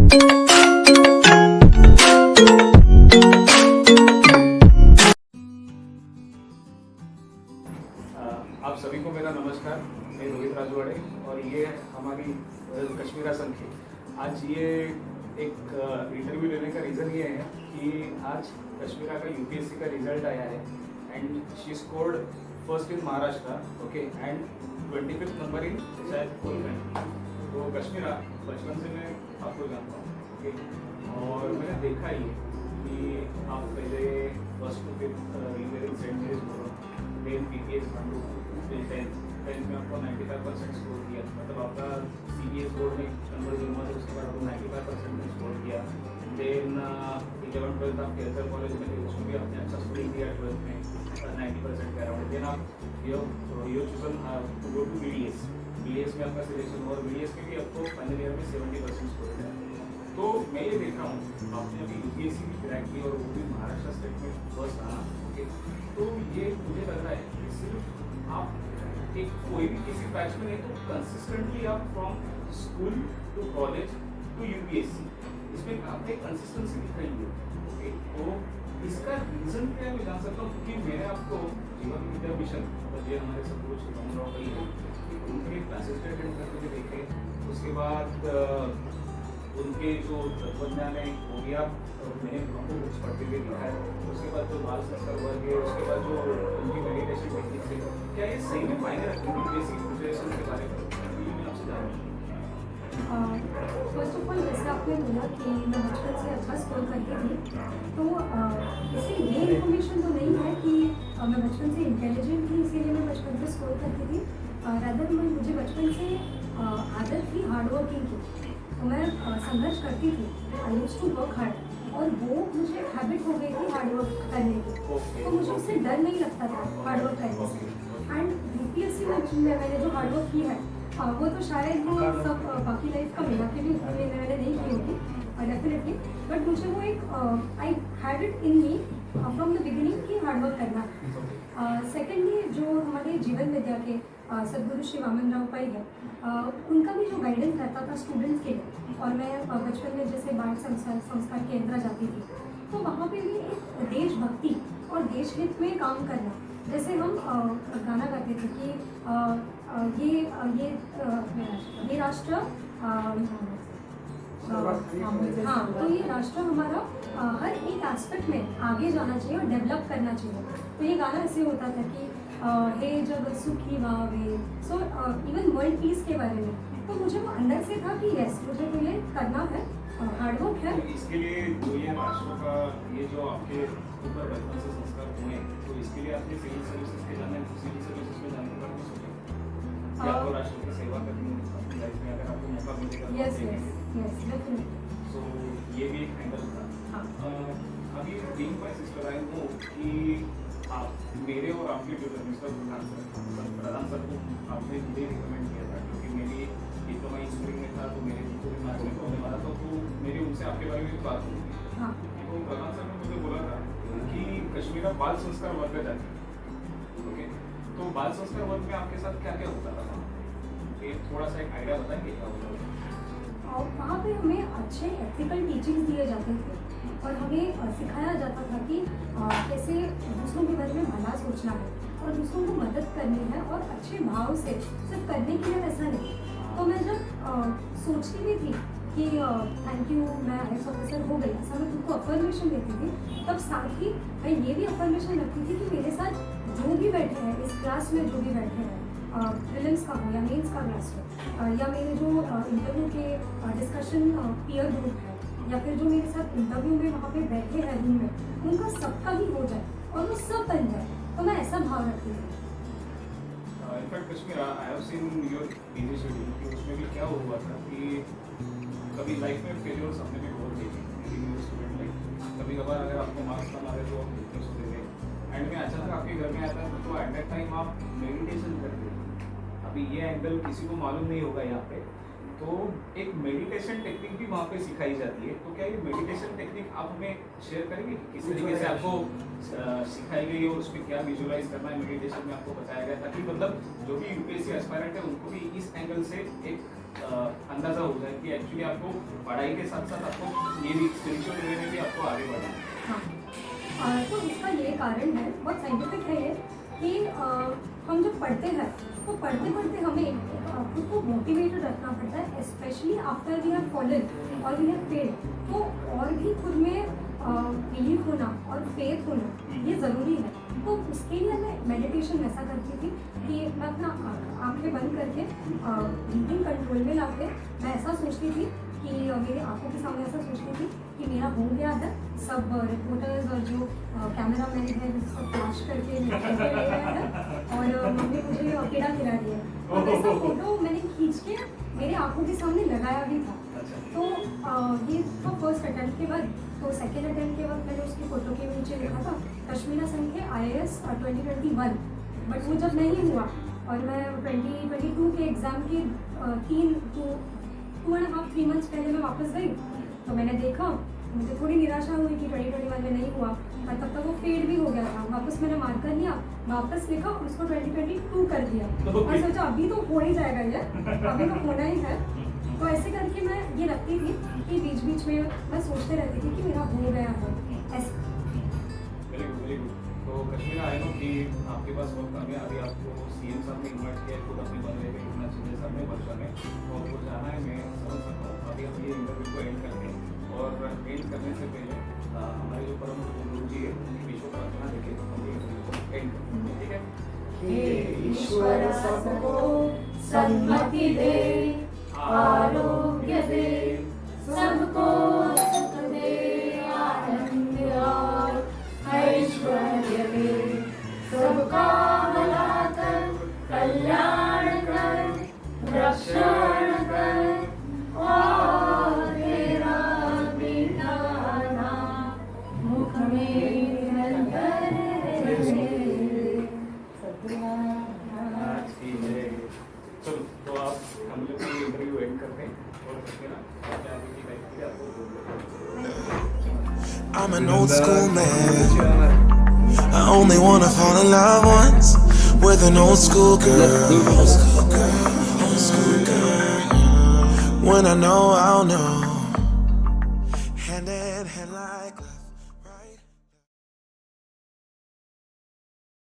आप सभी को मेरा नमस्कार। मैं रोहित राजवाड़े और ये हमारी कश्मीरा संघ है। आज ये एक इंटरव्यू लेने का रीज़न ये है कि आज कश्मीरा का यूपीएससी का रिजल्ट आया है and she scored first in Maharashtra, okay, and 25th number in शायद फुल कंट्री। तो कश्मीरा बचपन से मैं आपको जानता हूँ, ओके, और मैंने देखा ही कि आप पहले first to fifth Saint Mary's बोलो, देन पीपीएस पंडू, फिर टेंथ में आपको 95% स्कोर किया, मतलब आपका सीबीएस बोर्ड में कन्वर्जन हुआ तो उसके बाद आपको 95% में स्कोर किया। देन 11th-12th आप केरल कॉलेज में थे, उसमें भी आपने अच्छा स्कोर किया 12th में 90% के अराउंड। देन आप you chosen to go to BDS में आपका सिलेक्शन हुआ और बीडीएस में भी आपको फाइनल ईयर में 70% स्कोर किया। तो मैं ये देख रहा हूँ आपने अभी यूपीएससी भी क्रैक की और वो भी महाराष्ट्र स्टेट में फर्स्ट आना, ओके। तो ये मुझे लग रहा है कि सिर्फ आप एक कोई भी किसी बैच में नहीं, तो कंसिस्टेंटली आप from school to college to UPSC, इसमें आपने कंसिस्टेंसी दिखाई है, ओके। तो इसका रीज़न क्या है मैं जान सकता हूँ, क्योंकि मैंने आपको जीवन विद्या मिशन मतलब ये हमारे सब कुछ रामराव भाई है, उनके क्लासेस अटेंड करते हुए देखे। उसके बाद उनके जो तत्वज्ञान है वो भी आप मैंने हमको बुक्स पढ़ते हुए देखा है। उसके बाद जो बाल संस्कार वर्ग है, उसके बाद जो उनकी मेडिटेशन टेक्निक्स है, क्या ये सही में मायने रखती है बेसिक प्रिपरेशन के बारे में? ये मैं आपसे जानना चाहूँगा। फर्स्ट ऑफ ऑल जैसे आपने बोला कि मैं बचपन से अच्छा स्कोर करती थी, तो इससे ये इन्फॉर्मेशन तो नहीं है कि मैं बचपन से इंटेलिजेंट थी इसीलिए मैं बचपन से स्कोर करती थी। रादर मुझे बचपन से आदत थी हार्ड वर्किंग की, तो मैं संघर्ष करती थी। I used to work hard और वो मुझे हैबिट हो गई थी हार्ड वर्क करने की, तो मुझे उससे डर नहीं लगता था हार्ड वर्क करने से। एंड यूपीएससी में मैंने जो हार्ड वर्क की है वो तो शायद वो सब बाकी लाइफ का मिला के भी मैंने नहीं की होगी डेफिनेटली, बट मुझे वो एक I had it in me from the beginning कि हार्ड वर्क करना है। सेकेंडली जो हमारे जीवन विद्या के सदगुरु श्री वामन राव पाई है, उनका भी जो गाइडेंस रहता था स्टूडेंट्स के लिए, और मैं बचपन में जैसे बाल संस्कार केंद्र जाती थी, तो वहाँ पे भी एक देशभक्ति और देश हित में काम करना, जैसे हम गाना गाते थे कि ये राष्ट्र हाँ, तो ये राष्ट्र हमारा हर एक एस्पेक्ट में आगे जाना चाहिए और डेवलप करना चाहिए। तो ये गाना ऐसे होता था कि हे जब सुखी वावे, सो इवन वर्ल्ड पीस के बारे में। तो मुझे वो अंदर से था कि यस मुझे तो ये करना है, हार्डवर्क है। तो इसके लिए जो ये राष्ट्र का ये जो आपके ऊपर बचपन से संस्कार हुए, तो इसके लिए आपने सिविल सर्विसेज के जाने सिविल सर्विसेज में जाने के बाद नहीं सोचा कि आपको राष्ट्र की सेवा करनी है अपनी लाइफ में, अगर आपको मौका मिलेगा? Yes definitely. सो ये भी एक एंगल था। अभी being my sister I know कि आप मेरे और आपके ट्यूटर मिस्टर प्रधान सर को आपने मुझे रिकमेंड किया था, क्योंकि मेरी डिप्लोमा इंजीनियरिंग में था, तो मेरे को भी मार्क्स में प्रॉब्लम आ रहा था, तो मेरी उनसे आपके बारे में भी बात हुई थी। तो प्रधान सर ने मुझे बोला था कि कश्मीरा बाल संस्कार वर्ग जाती है, ओके। तो बाल संस्कार वर्ग में आपके साथ क्या क्या होता था? ये थोड़ा सा एक आइडिया बताएंगे क्या होता था? और वहाँ पे हमें अच्छे एथिकल टीचिंग्स दिए जाते थे और हमें सिखाया जाता था कि कैसे दूसरों के बारे में भला सोचना है और दूसरों को मदद करनी है, और अच्छे भाव से, सिर्फ करने के लिए वैसा नहीं। तो मैं जब सोचती भी थी कि थैंक यू मैं IAS ऑफिसर हो गई, ऐसा मैं तुमको अफर्मेशन देती थी, तब साथ ही मैं ये भी अफर्मेशन रखती थी कि मेरे साथ जो भी बैठे हैं इस क्लास में, जो भी बैठे हैं प्रीलिम्स का हो या मेंस का क्लास हो, या मेरे जो इंटरव्यू के डिस्कशन पीयर ग्रुप है, या फिर जो मेरे साथ इंटरव्यू में वहाँ पे बैठे हैं रूम में, उनका सबका ही हो जाए और वो सब बन जाए, तो मैं ऐसा भाव रखती हूँ। In fact Kashmira I have seen your busy schedule कि उसमें भी क्या हुआ था कि कभी लाइफ में फेलियर्स हमने भी बहुत देखे, मेरी स्टूडेंट लाइफ, कभी कभार अगर आपको मार्क्स कम आ रहे तो आप डिप्रेस होते थे, एंड में अचानक आपके घर में आता है तो एट दैट टाइम आप मेडिटेशन करते थे। अभी ये एंगल किसी को मालूम नहीं होगा यहाँ पे, तो एक मेडिटेशन टेक्निक भी वहाँ पे सिखाई जाती है। तो क्या ये मेडिटेशन टेक्निक आप हमें शेयर करेंगे किस तरीके से आपको सिखाई गई है और उसमें क्या विजुअलाइज करना है मेडिटेशन में आपको बताया गया, ताकि मतलब जो भी यूपीएससी एस्पायरेंट है उनको भी इस एंगल से एक अंदाजा हो जाए कि एक्चुअली आपको पढ़ाई के साथ साथ आपको ये भी स्पिरिचुअल वे में भी आपको आगे बढ़ना है। हाँ, तो इसका ये कारण है, बहुत साइंटिफिक है ये, कि हम जब पढ़ते हैं तो पढ़ते पढ़ते हमें खुद को मोटिवेटेड रखना पड़ता है, specially after we have fallen और वी हैव फेल्ड। तो और भी खुद में बिलीव होना और फेथ होना ये ज़रूरी है। तो उसके लिए मैं मेडिटेशन ऐसा करती थी कि मैं अपना आंखें बंद करके ब्रीथिंग कंट्रोल में लाके मैं ऐसा सोचती थी कि मेरे आंखों के सामने ऐसा सोचती थी कि मेरा हो गया है, सब रिपोर्टर्स और जो कैमरा मैन है वो सब फ्लैश करके ले गए हैं और मम्मी मुझे पेड़ा खिला रही है। और ऐसा फोटो मैंने खींच के मेरे आंखों के सामने लगाया भी था। तो ये था फर्स्ट अटेम्प्ट के बाद। तो सेकेंड अटेम्प्ट के बाद मैंने उसकी फ़ोटो के नीचे लिखा था कश्मीरा संख्या IAS 2021, बट वो जब नहीं हुआ और मैं 2022 के एग्ज़ाम के 2.5-3 मंथ्स पहले मैं वापस गई तो मैंने देखा, मुझे थोड़ी निराशा हुई कि 2021 में नहीं हुआ और तब तक वो फेड भी हो गया था। वापस मैंने मार्कर लिया, वापस लिखा और उसको 2022 कर दिया और सोचा अभी तो हो ही जाएगा ये, अभी तो होना ही है। तो ऐसे करके मैं ये रखती थी कि बीच बीच में मैं सोचते रहती थी कि मेरा हो गया है ऐसे। Very good, very good. तो कश्मीरा आई नो कि आपके पास वक्त आ गया, अभी आपको CM साहब ने इन्वाइट किया है खुद अपनी बंगले में इतना चीज़ें सब में वर्षा में और वो जाना है, मैं समझ सकता हूँ। अभी हम ये इंटरव्यू को एंड करते हैं और एंड करने से पहले हमारे जो परम गुरु जी है विश्व प्रार्थना देखे हम ये एंड करते हैं, ठीक है? हे ईश्वर सबको सन्मति दे, आरोग्य दे, सबको सुख दे, आनंद और ऐश्वर्य दे, सबका भला कर, कल्याण कर, रक्षण कर और तेरा बेटा नाम मुख में निरंतर रहे। आज की जय। चलो तो आप हम लोग ये इंटरव्यू एंड करते हैं और कश्मीरा क्या अभी की लाइफ के लिए आपको I'm an old school man. I only wanna fall in love once with an old school girl. Old school girl, old school girl. When I know, I'll know. Hand in hand like.